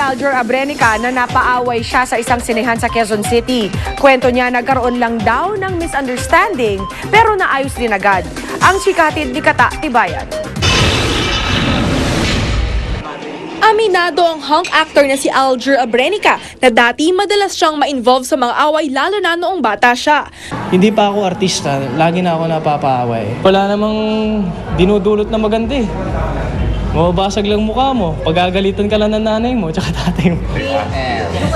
Aljur Abrenica na napaaway siya sa isang sinehan sa Quezon City. Kwento niya nagkaroon lang daw ng misunderstanding pero naayos din agad. Ang chikatid ni Kata Tibayan. Aminado ang hunk actor na si Aljur Abrenica na dati madalas siyang ma-involve sa mga away lalo na noong bata siya. Hindi pa ako artista, lagi na ako napapaaway. Wala namang dinudulot na maganda eh. Mababasag lang mukha mo, pagagalitan ka lang ng nanay mo tsaka tatay mo.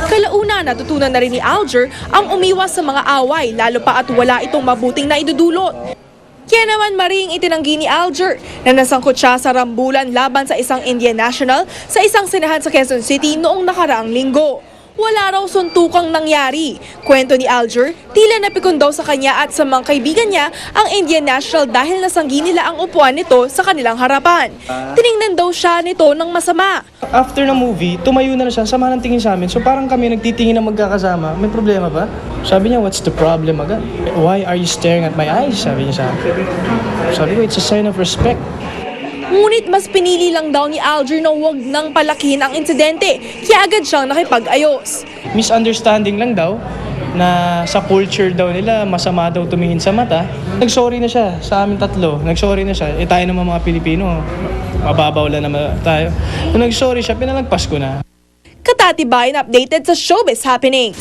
Kalauna, natutunan na rin ni Aljur ang umiwas sa mga away lalo pa at wala itong mabuting na idudulot. Kaya naman maring itinanggi ni Aljur na nasangkot siya sa rambulan laban sa isang Indian national sa isang sinahan sa Quezon City noong nakaraang linggo. Wala raw suntukang nangyari. Kwento ni Aljur, tila napikon daw sa kanya at sa mga kaibigan niya ang Indian national dahil nasanggi nila ang upuan nito sa kanilang harapan. Tiningnan daw siya nito ng masama. After ng movie, tumayo na siya, sama ng tingin sa amin. So parang kami nagtitingin na magkakasama. May problema ba? Sabi niya, what's the problem agad? Why are you staring at my eyes? Sabi niya sa akin. Sabi ko, it's a sign of respect. Ngunit mas pinili lang daw ni Aljur na huwag nang palakihin ang insidente, kaya agad siyang nakipag-ayos. Misunderstanding lang daw na sa culture daw nila masama daw tumingin sa mata. Nag-sorry na siya sa amin tatlo. Nag-sorry na siya. Tayo naman mga Pilipino, mababaw lang naman tayo. Nung nag-sorry siya, pinalagpas ko na. Katatibayan updated sa showbiz happenings.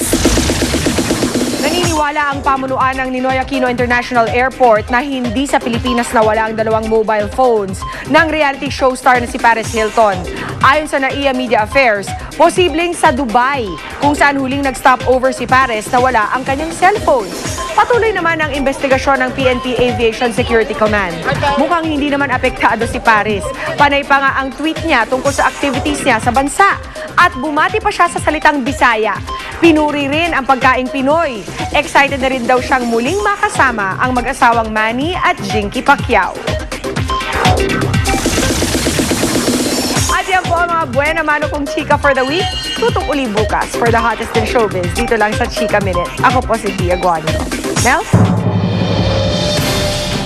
Naniniwala ang pamunuan ng Ninoy Aquino International Airport na hindi sa Pilipinas nawala ang dalawang mobile phones ng reality show star na si Paris Hilton. Ayon sa NAIA Media Affairs, posibleng sa Dubai kung saan huling nag-stop over si Paris nawala ang kanyang cellphone. Patuloy naman ang investigasyon ng PNP Aviation Security Command. Mukhang hindi naman apektado si Paris. Panay pa nga ang tweet niya tungkol sa activities niya sa bansa. At bumati pa siya sa salitang Bisaya. Pinuri rin ang pagkaing Pinoy. Excited na rin daw siyang muling makasama ang mag-asawang Manny at Jinky Pacquiao. At yan po ang mga buena mano kong chika for the week. Tutok uli bukas for the hottest in showbiz dito lang sa Chika Minute. Ako po si Pia Guanyo. Mel?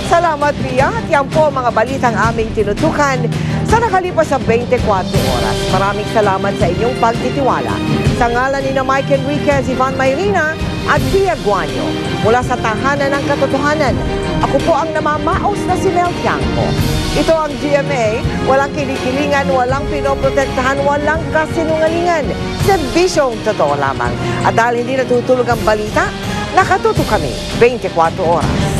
Salamat, Pia. At yan po mga balitang aming tinutukan sa nakalipas sa 24 oras. Maraming salamat sa inyong pagtitiwala. Sa ngalan ni na Mike Enriquez, Ivan Mayrina at Pia Guanyo, mula sa Tahanan ng Katotohanan, ako po ang namamaos na si Mel Tiangco. Ito ang GMA, walang kinikilingan, walang pinoprotektahan, walang kasinungalingan. Serbisyong totoo lamang. At dahil hindi natutulog ang balita, nakatuto kami 24 oras.